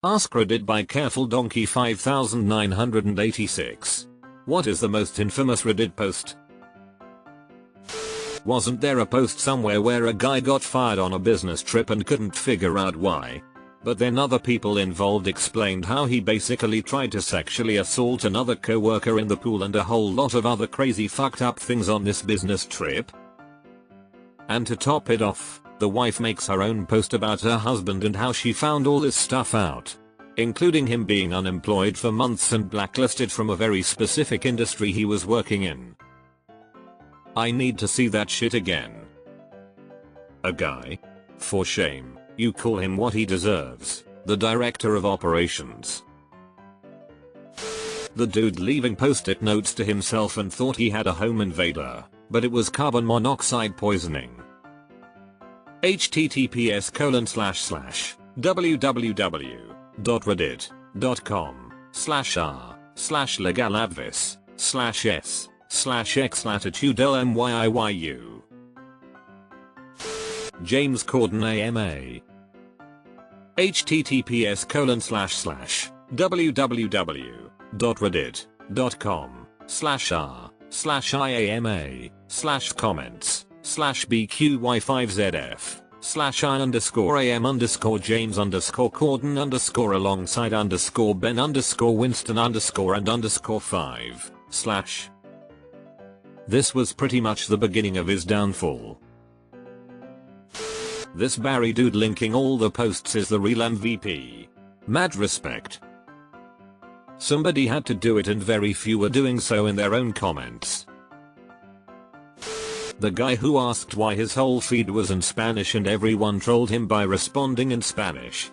AskReddit by Careful Donkey 5986. What is the most infamous Reddit post? Wasn't there a post somewhere where a guy got fired on a business trip and couldn't figure out why? But then other people involved explained how he basically tried to sexually assault another co-worker in the pool and a whole lot of other crazy fucked up things on this business trip. And to top it off, the wife makes her own post about her husband and how she found all this stuff out, including him being unemployed for months and blacklisted from a very specific industry he was working in. I need to see that shit again. A guy? For shame, you call him what he deserves, the director of operations. The dude leaving post-it notes to himself and thought he had a home invader, but it was carbon monoxide poisoning. https://www.reddit.com/r/s/x/latitude-lmyiyu. James Corden AMA. https://www.reddit.com/r/I-am/James_Corden_James_and_James_5/. This was pretty much the beginning of his downfall. This Barry dude linking all the posts is the real MVP. Mad respect. Somebody had to do it and very few were doing so in their own comments. The guy who asked why his whole feed was in Spanish and everyone trolled him by responding in Spanish.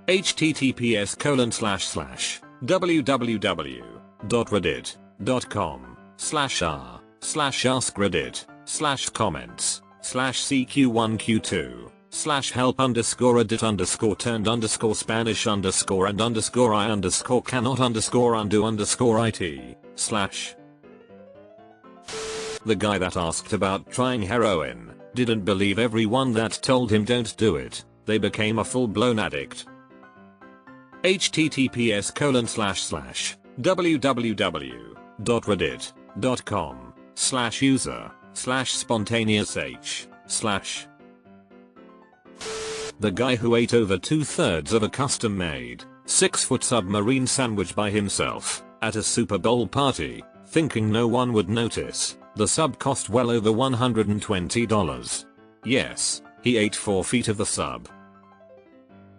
https://www.reddit.com/r/edit_help_edit_and_I cannot_undo_it/. The guy that asked about trying heroin didn't believe everyone that told him don't do it. They became a full-blown addict. https://www.reddit.com/user/spontaneous/. The guy who ate over 2/3 of a custom-made 6-foot submarine sandwich by himself at a Super Bowl party, thinking no one would notice. The sub cost well over $120. Yes, he ate 4 feet of the sub.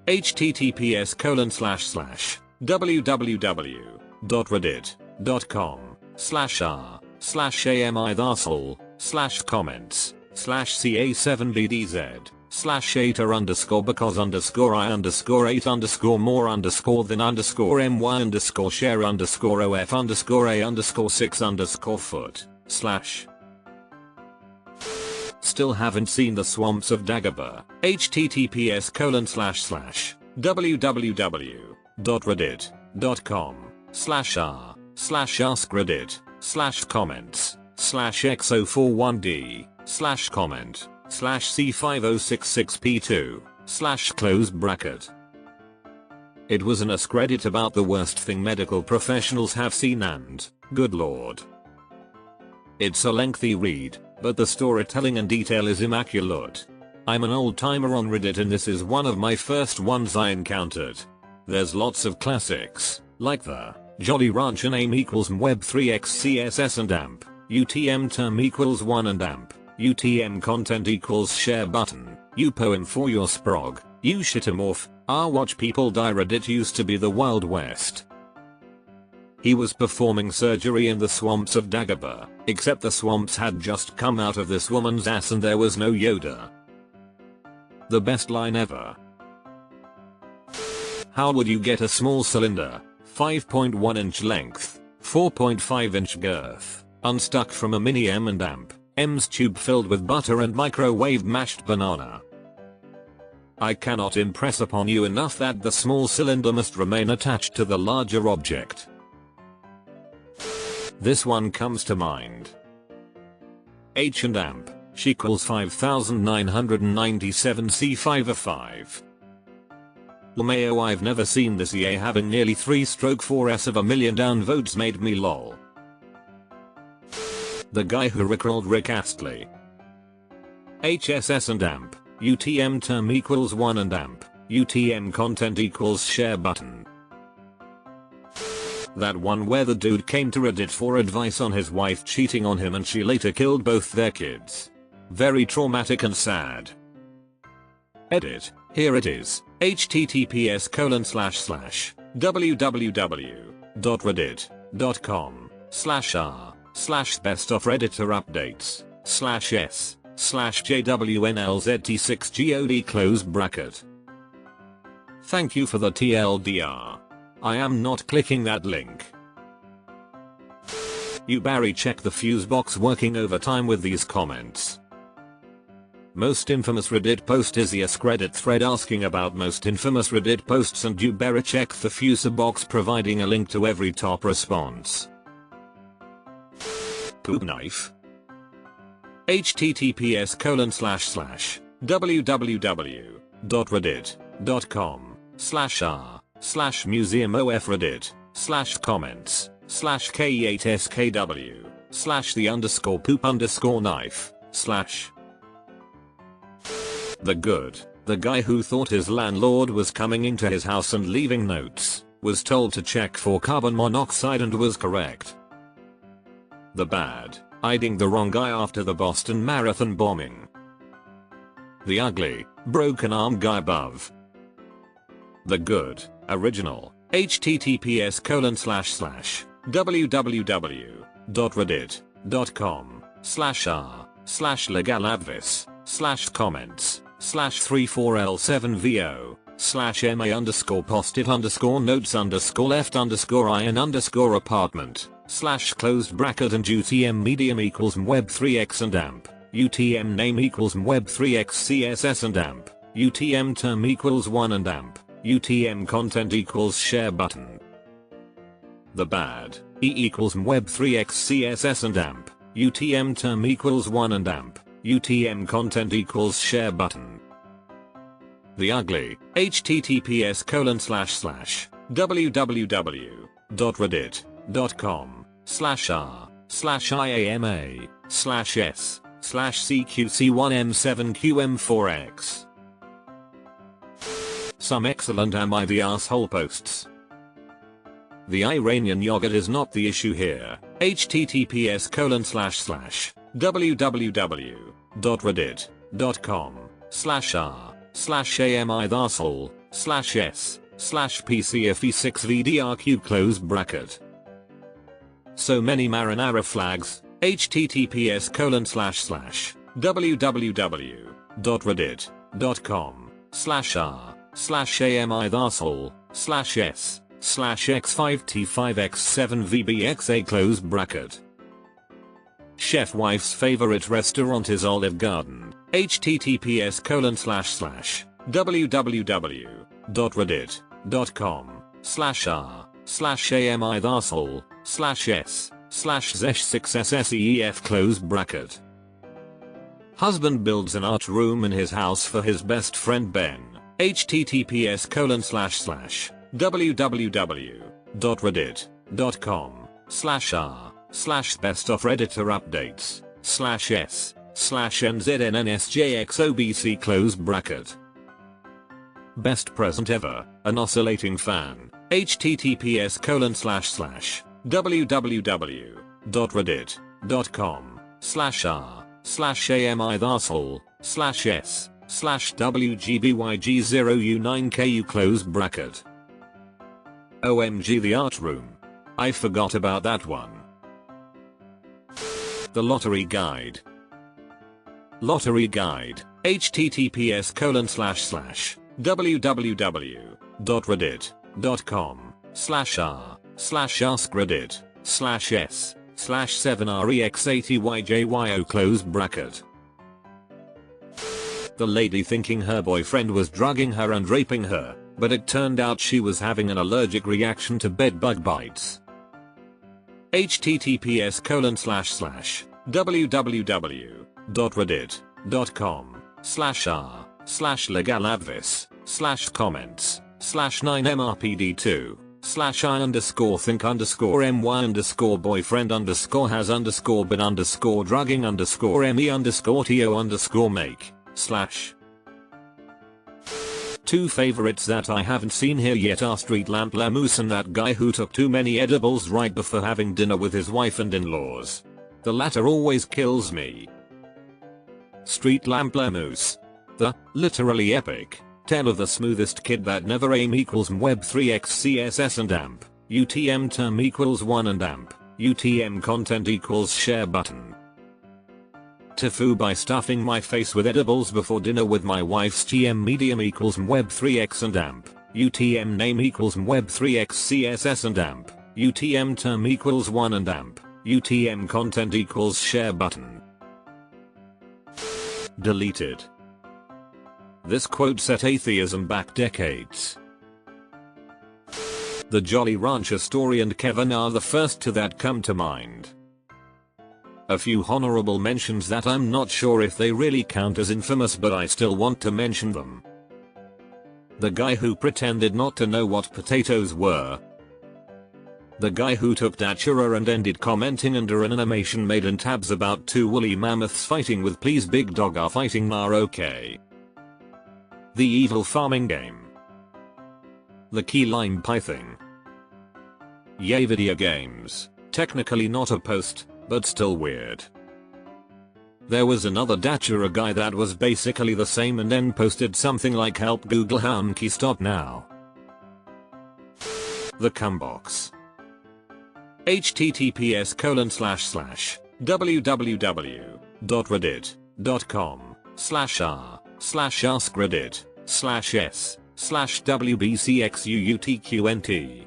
https://www.reddit.com/r/ame_because_I_ate_more_I_8_the_I_more_6_4_foot/ Still haven't seen the swamps of Dagobah. https://www.reddit.com/r/askreddit/comments/x041d/comments/C5066p2/ close bracket. It was an AskReddit about the worst thing medical professionals have seen and, good lord. It's a lengthy read, but the storytelling and detail is immaculate. I'm an old timer on Reddit and this is one of my first ones I encountered. There's lots of classics, like the Jolly Rancher name equals mweb3x css and amp, UTM term equals 1 and amp, UTM content equals share button, poem for your sprog, shitamorph, watch people die. Reddit used to be the Wild West. He was performing surgery in the swamps of Dagobah, except the swamps had just come out of this woman's ass and there was no Yoda. The best line ever. How would you get a small cylinder, 5.1 inch length, 4.5 inch girth, unstuck from a mini M&Amp, M's tube filled with butter and microwave mashed banana? I cannot impress upon you enough that the small cylinder must remain attached to the larger object. This one comes to mind. H and amp, she equals 5997 C5 of 5. LMAO, I've never seen this EA having nearly 3/4s of a million downvotes made me lol. The guy who rickrolled Rick Astley. HSS and AMP. UTM term equals 1 and AMP. UTM content equals share button. That one where the dude came to Reddit for advice on his wife cheating on him and she later killed both their kids. Very traumatic and sad. Edit. Here it is. https://www.reddit.com/r/best-of-reddit-updates/s/JWNLZT6god Thank you for the TLDR. I am not clicking that link. You Barry, check the fuse box working overtime with these comments. Most infamous Reddit post is the AskReddit thread asking about most infamous Reddit posts, and you better check the fuse box providing a link to every top response. Poop knife. https://www.reddit.com/r/museumofreddit/comments/k8skw/the_poop_knife/ The good, the guy who thought his landlord was coming into his house and leaving notes, was told to check for carbon monoxide and was correct. The bad, hiding the wrong guy after the Boston Marathon bombing. The ugly, broken arm guy above. The good, original, https://legaladvis/comments/34l7vo/ma_post_left_i_apartment/closed bracket and UTM medium equals web3x and amp. UTM name equals web3x CSS and amp. UTM term equals 1 and amp. UTM content equals share button. The bad, E equals web3x CSS and amp. UTM term equals 1 and amp. UTM content equals share button. The ugly, https://www.reddit.com/r/iama/s/cqc1m7qm4x. Some excellent Am I the Asshole posts. The Iranian yogurt is not the issue here. https://www.reddit.com/r/am_s/pcfe6vdrq close So many marinara flags. https://www.reddit.com/r/am_s/x5t5x7vbxa close bracket. Chef wife's favorite restaurant is Olive Garden. https://www.reddit.com/r/am_s/zesh6ssseef close bracket. Husband builds an art room in his house for his best friend Ben. https://www.reddit.com/r/best-of-reddit-updates/s/nznnsjxobc close bracket. Best present ever, an oscillating fan. https://www.reddit.com/r/am_s/wgbyg0u9ku close bracket. OMG, the art room. I forgot about that one. The lottery guide. Lottery guide. https://www.reddit.com/r/askreddit/s/7rex80yjyo close bracket. The lady thinking her boyfriend was drugging her and raping her, but it turned out she was having an allergic reaction to bed bug bites. https://www.reddit.com/r/legaladvis/comments/34 /9mrpd2 /I_think_my_friend_been_drugging_to_make / Two favorites that I haven't seen here yet are Street Lamp Lamoose and that guy who took too many edibles right before having dinner with his wife and in-laws. The latter always kills me. Street Lamp Lamoose. The, literally epic, tale of the smoothest kid that never aim equals web3x css and amp, UTM term equals 1 and amp, UTM content equals share button. Tofu by stuffing my face with edibles before dinner with my wife's TM medium equals web3x and amp, UTM name equals web3x css and amp, UTM term equals 1 and amp, UTM content equals share button. Deleted. This quote set atheism back decades. The Jolly Rancher story and Kevin are the first two that come to mind. A few honorable mentions that I'm not sure if they really count as infamous, but I still want to mention them. The guy who pretended not to know what potatoes were. The guy who took Datura and ended commenting under an animation made in tabs about two woolly mammoths fighting with please big dog are fighting now okay. The evil farming game. The key lime pie thing. Yay video games, technically not a post, but still weird. There was another Datura guy that was basically the same and then posted something like help Google Hamki stop now. The cumbox. https://www.reddit.com/r/askreddit/s/wbcxuutqnt.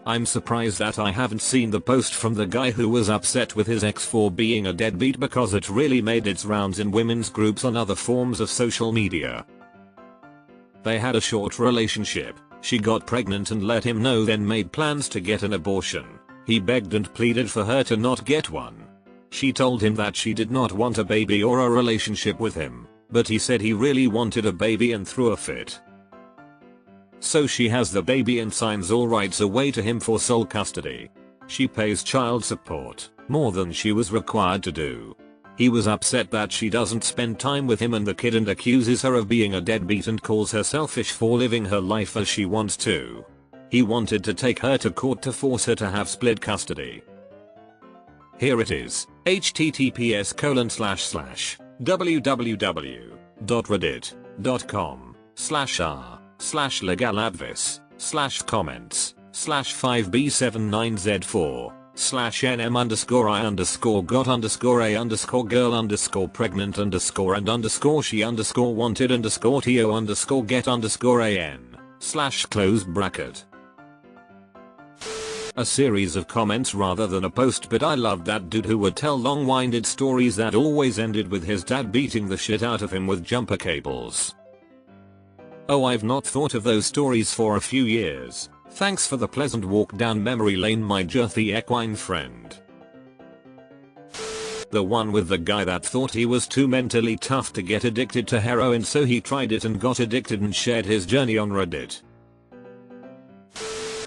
I'm surprised that I haven't seen the post from the guy who was upset with his ex for being a deadbeat, because it really made its rounds in women's groups on other forms of social media. They had a short relationship, she got pregnant and let him know, then made plans to get an abortion. He begged and pleaded for her to not get one. She told him that she did not want a baby or a relationship with him, but he said he really wanted a baby and threw a fit. So she has the baby and signs all rights away to him for sole custody. She pays child support, more than she was required to do. He was upset that she doesn't spend time with him and the kid and accuses her of being a deadbeat and calls her selfish for living her life as she wants to. He wanted to take her to court to force her to have split custody. Here it is, https://www.reddit.com/r//lega_ladvis/5b79z4/n_am_got_a_got_girl_and_got_and_she_got_close bracket. A series of comments rather than a post, but I loved that dude who would tell long-winded stories that always ended with his dad beating the shit out of him with jumper cables. Oh, I've not thought of those stories for a few years. Thanks for the pleasant walk down memory lane, my Jerthy equine friend. The one with the guy that thought he was too mentally tough to get addicted to heroin, so he tried it and got addicted and shared his journey on Reddit.